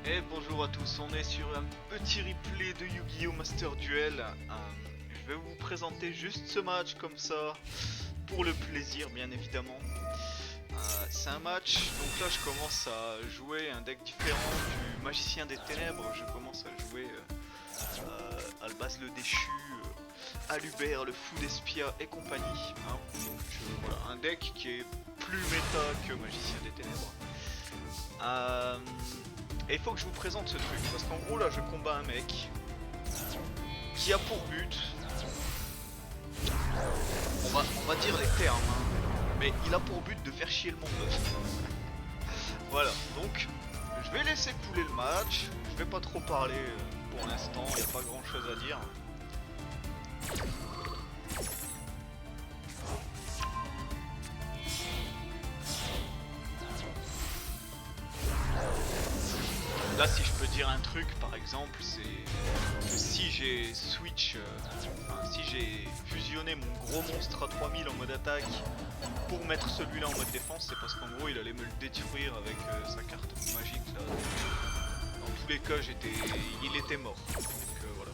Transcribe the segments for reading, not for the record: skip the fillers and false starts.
Et bonjour à tous, on est sur un petit replay de Yu-Gi-Oh! Master Duel. Je vais vous présenter juste ce match comme ça, pour le plaisir bien évidemment. C'est un match, donc là je commence à jouer un deck différent du Magicien des Ténèbres. Je commence à jouer Albaz le Déchu, Alubert, le Fou d'Espia et compagnie. Donc voilà, un deck qui est plus méta que Magicien des Ténèbres. Et il faut que je vous présente ce truc, parce qu'en gros là je combats un mec qui a pour but, on va dire les termes, mais il a pour but de faire chier le monde. Voilà, donc je vais laisser couler le match, je vais pas trop parler pour l'instant, il n'y a pas grand chose à dire. Là, si je peux dire un truc, par exemple, c'est que si j'ai si j'ai fusionné mon gros monstre à 3000 en mode attaque pour mettre celui-là en mode défense, c'est parce qu'en gros, il allait me le détruire avec sa carte magique là. Dans tous les cas, il était mort. Donc voilà.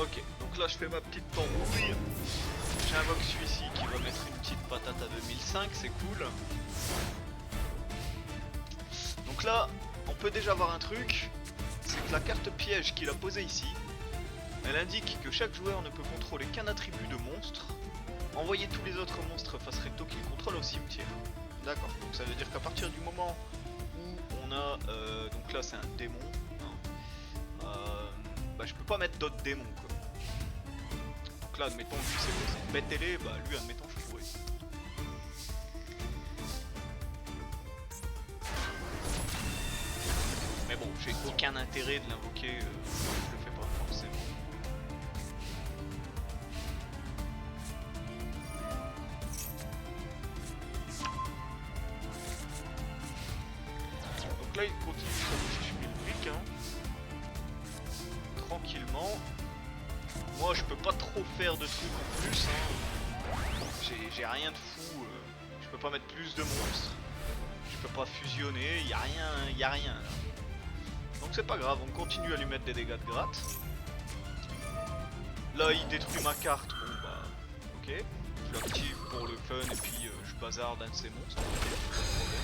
Ok, donc là je fais ma petite tambouille. J'invoque celui-ci qui va mettre une petite patate à 2005, c'est cool. Donc là, on peut déjà voir un truc, c'est que la carte piège qu'il a posée ici, elle indique que chaque joueur ne peut contrôler qu'un attribut de monstre. Envoyer tous les autres monstres face recto qu'il contrôle au cimetière. D'accord, donc ça veut dire qu'à partir du moment où on a... donc là c'est un démon. Bah je peux pas mettre d'autres démons quoi. Donc là admettons que c'est bête télé, bah lui admettons je pourrais. Mais bon, j'ai aucun intérêt de l'invoquer, je le fais pas forcément. Donc là il continue son petit brick tranquillement. Moi je peux pas trop faire de trucs en plus j'ai rien de fou, je peux pas mettre plus de monstres, je peux pas fusionner, y a rien là. Donc c'est pas grave, on continue à lui mettre des dégâts de gratte. Là il détruit ma carte, bon bah ok, je l'active pour le fun et puis je bazarde un de ses monstres, okay, pas de problème.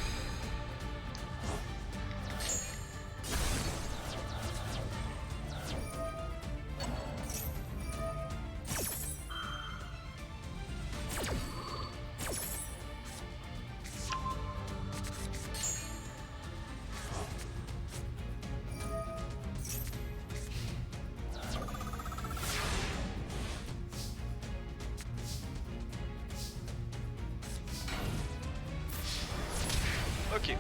Ok,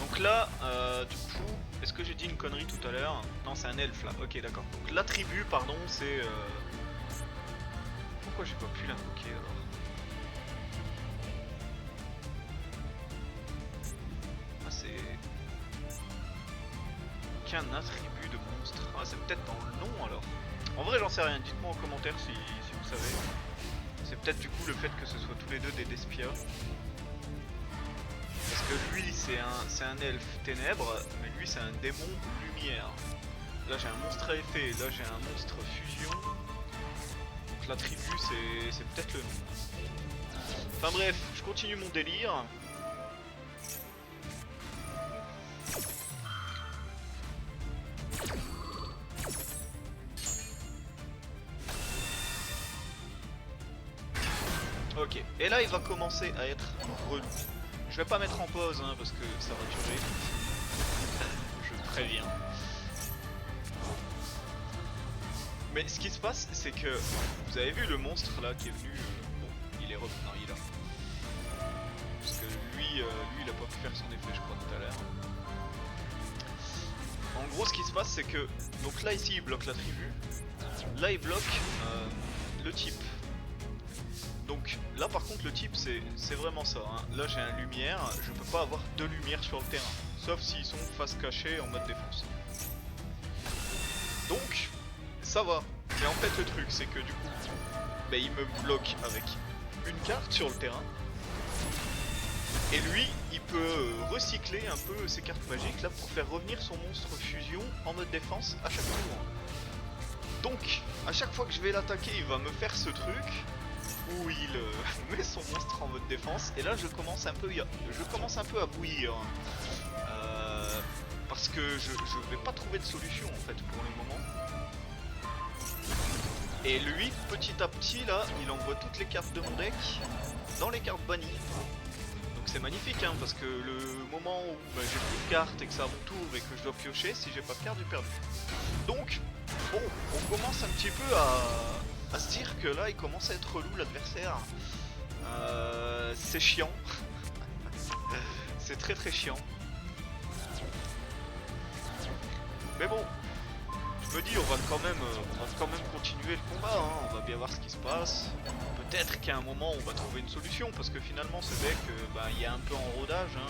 donc là, du coup, est-ce que j'ai dit une connerie tout à l'heure? Non, c'est un elfe là, ok d'accord. Donc l'attribut, pardon, c'est... Pourquoi j'ai pas pu l'invoquer alors? Ah c'est... Qu'un attribut de monstre. Ah c'est peut-être dans le nom alors. En vrai j'en sais rien, dites-moi en commentaire si vous savez. C'est peut-être du coup le fait que ce soit tous les deux des Despia. Parce que lui c'est un elfe ténèbres, mais lui c'est un démon lumière. Là j'ai un monstre à effet, là j'ai un monstre fusion. Donc l'attribut c'est peut-être le nom. Enfin bref, je continue mon délire. Ok, et là il va commencer à être relou. Je vais pas mettre en pause parce que ça va durer. Je préviens. Mais ce qui se passe, c'est que vous avez vu le monstre là qui est venu. Bon, il est revenu. Non, il est là. Parce que lui, il a pas pu faire son effet, je crois, tout à l'heure. En gros, ce qui se passe, c'est que. Donc là, ici, il bloque l'attribut. Là, il bloque le type. Donc là par contre le type c'est vraiment ça, Là j'ai un lumière, je peux pas avoir deux lumières sur le terrain, sauf s'ils sont face cachée en mode défense. Donc ça va, mais en fait le truc c'est que du coup bah, il me bloque avec une carte sur le terrain. Et lui, il peut recycler un peu ses cartes magiques là pour faire revenir son monstre fusion en mode défense à chaque tour. Donc, à chaque fois que je vais l'attaquer, il va me faire ce truc où il met son monstre en mode défense. Et là, je commence un peu à bouillir. Parce que je vais pas trouver de solution en fait pour le moment. Et lui, petit à petit, là, il envoie toutes les cartes de mon deck dans les cartes bannies. Donc c'est magnifique, hein, parce que le moment où bah, j'ai plus de cartes et que c'est à mon tour et que je dois piocher, si j'ai pas de cartes, j'ai perdu. Donc, bon, on commence un petit peu à se dire que là, il commence à être relou l'adversaire. C'est chiant. C'est très très chiant. Mais bon, je me dis, on va quand même continuer le combat, hein. On va bien voir ce qui se passe. Peut-être qu'à un moment on va trouver une solution, parce que finalement ce deck, bah, il est un peu en rodage, hein.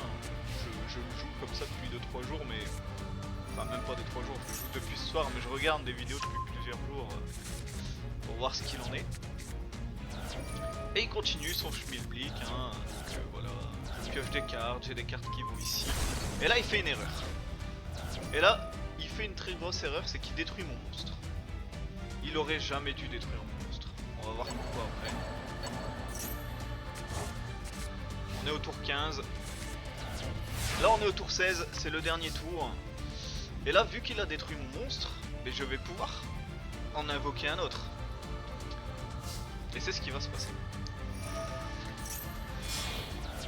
Je le joue comme ça depuis 2-3 jours, mais... Enfin même pas 2-3 jours, je le joue depuis ce soir, mais je regarde des vidéos depuis plusieurs jours pour voir ce qu'il en est. Et il continue son schmilblick, hein. Donc voilà, je pioche des cartes, j'ai des cartes qui vont ici. Et là il fait une erreur. Et là, il fait une très grosse erreur, c'est qu'il détruit mon monstre. Il aurait jamais dû détruire mon monstre. On va voir pourquoi après. On est au tour 15. Là on est au tour 16, c'est le dernier tour. Et là, vu qu'il a détruit mon monstre, mais je vais pouvoir en invoquer un autre. Et c'est ce qui va se passer.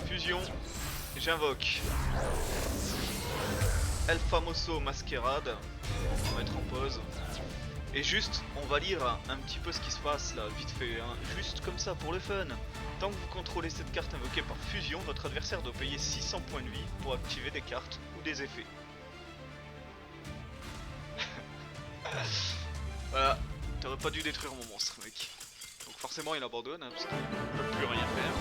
Fusion, j'invoque El Famoso Masquerade. On va mettre en pause. Et juste, on va lire un petit peu ce qui se passe là, vite fait, hein. Juste comme ça, pour le fun. Tant que vous contrôlez cette carte invoquée par fusion, votre adversaire doit payer 600 points de vie pour activer des cartes ou des effets. Voilà, t'aurais pas dû détruire mon monstre, mec. Donc forcément il abandonne, hein, parce qu'il ne peut plus rien faire.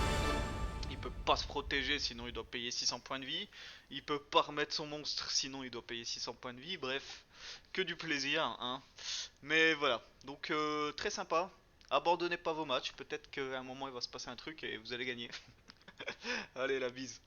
Il peut pas se protéger, sinon il doit payer 600 points de vie. Il peut pas remettre son monstre, sinon il doit payer 600 points de vie. Bref, que du plaisir, hein. Mais voilà, donc très sympa. Abandonnez pas vos matchs, peut-être qu'à un moment il va se passer un truc et vous allez gagner. Allez, la bise.